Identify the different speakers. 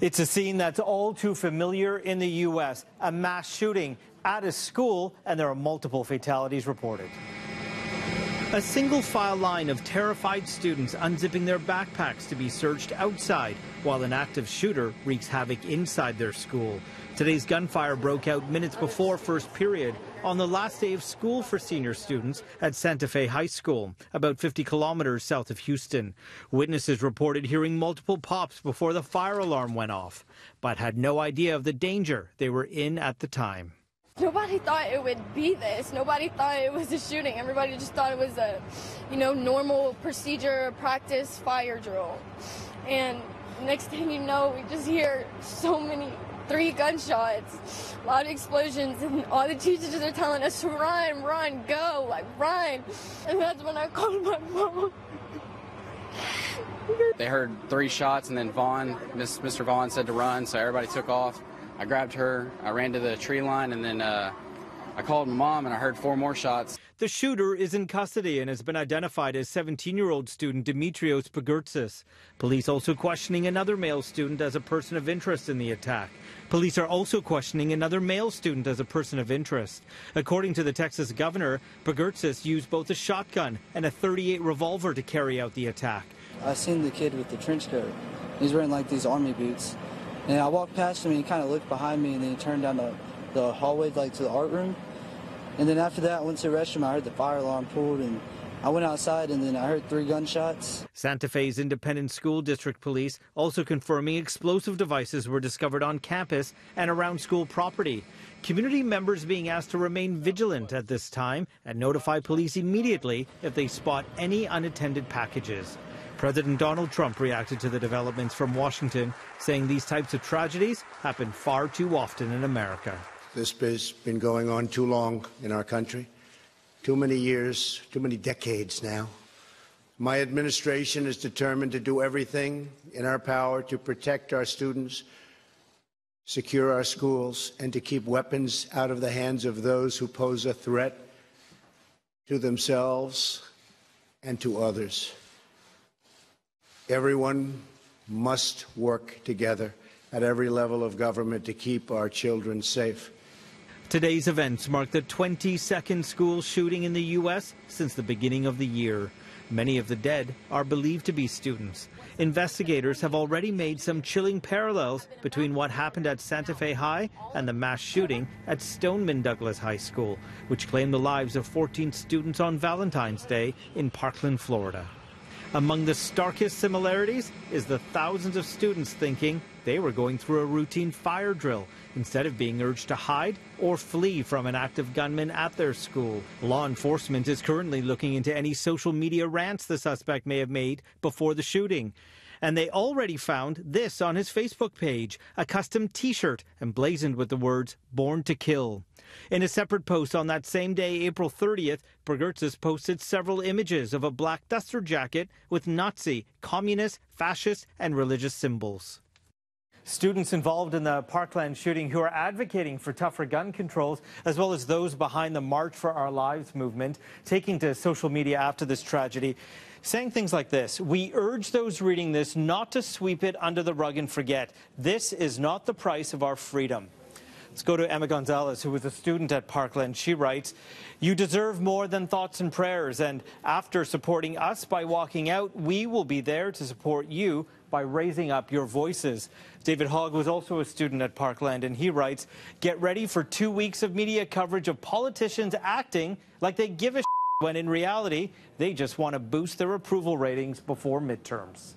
Speaker 1: It's a scene that's all too familiar in the U.S. A mass shooting at a school, and there are multiple fatalities reported. A single file line of terrified students unzipping their backpacks to be searched outside, while an active shooter wreaks havoc inside their school. Today's gunfire broke out minutes before first period on the last day of school for senior students at Santa Fe High School, about 50 kilometers south of Houston. Witnesses reported hearing multiple pops before the fire alarm went off, but had no idea of the danger they were in at the time.
Speaker 2: Nobody thought it would be this. Nobody thought it was a shooting. Everybody just thought it was a, normal procedure, practice, fire drill. And next thing you know, we just hear 3 gunshots, loud explosions, and all the teachers are telling us to run, run, go, run. And that's when I called my mom.
Speaker 3: They heard 3 shots, and then Mr. Vaughn said to run, so everybody took off. I grabbed her, I ran to the tree line, and then I called my mom, and I heard 4 more shots.
Speaker 1: The shooter is in custody and has been identified as 17-year-old student Dimitrios Pagurtsis. Police also questioning another male student as a person of interest in the attack. Police are also questioning another male student as a person of interest. According to the Texas governor, Pagurtsis used both a shotgun and a .38 revolver to carry out the attack.
Speaker 4: I seen the kid with the trench coat. He's wearing these army boots. And I walked past him, and he kind of looked behind me, and then he turned down the hallway, to the art room. And then after that, I went to the restroom. I heard the fire alarm pulled, and I went outside, and then I heard 3 gunshots.
Speaker 1: Santa Fe's Independent School District Police also confirming explosive devices were discovered on campus and around school property. Community members being asked to remain vigilant at this time and notify police immediately if they spot any unattended packages. President Donald Trump reacted to the developments from Washington, saying these types of tragedies happen far too often in America.
Speaker 5: This has been going on too long in our country, too many years, too many decades now. My administration is determined to do everything in our power to protect our students, secure our schools, and to keep weapons out of the hands of those who pose a threat to themselves and to others. Everyone must work together at every level of government to keep our children safe.
Speaker 1: Today's events mark the 22nd school shooting in the U.S. since the beginning of the year. Many of the dead are believed to be students. Investigators have already made some chilling parallels between what happened at Santa Fe High and the mass shooting at Stoneman Douglas High School, which claimed the lives of 14 students on Valentine's Day in Parkland, Florida. Among the starkest similarities is the thousands of students thinking they were going through a routine fire drill instead of being urged to hide or flee from an active gunman at their school. Law enforcement is currently looking into any social media rants the suspect may have made before the shooting. And they already found this on his Facebook page, a custom T-shirt emblazoned with the words, "Born to Kill." In a separate post on that same day, April 30th, Pagurtsis posted several images of a black duster jacket with Nazi, communist, fascist, and religious symbols. Students involved in the Parkland shooting who are advocating for tougher gun controls, as well as those behind the March for Our Lives movement, taking to social media after this tragedy, saying things like this: "We urge those reading this not to sweep it under the rug and forget. This is not the price of our freedom." Let's go to Emma Gonzalez, who was a student at Parkland. She writes, "You deserve more than thoughts and prayers, and after supporting us by walking out, we will be there to support you by raising up your voices." David Hogg was also a student at Parkland, and he writes, "Get ready for 2 weeks of media coverage of politicians acting like they give a when in reality, they just want to boost their approval ratings before midterms."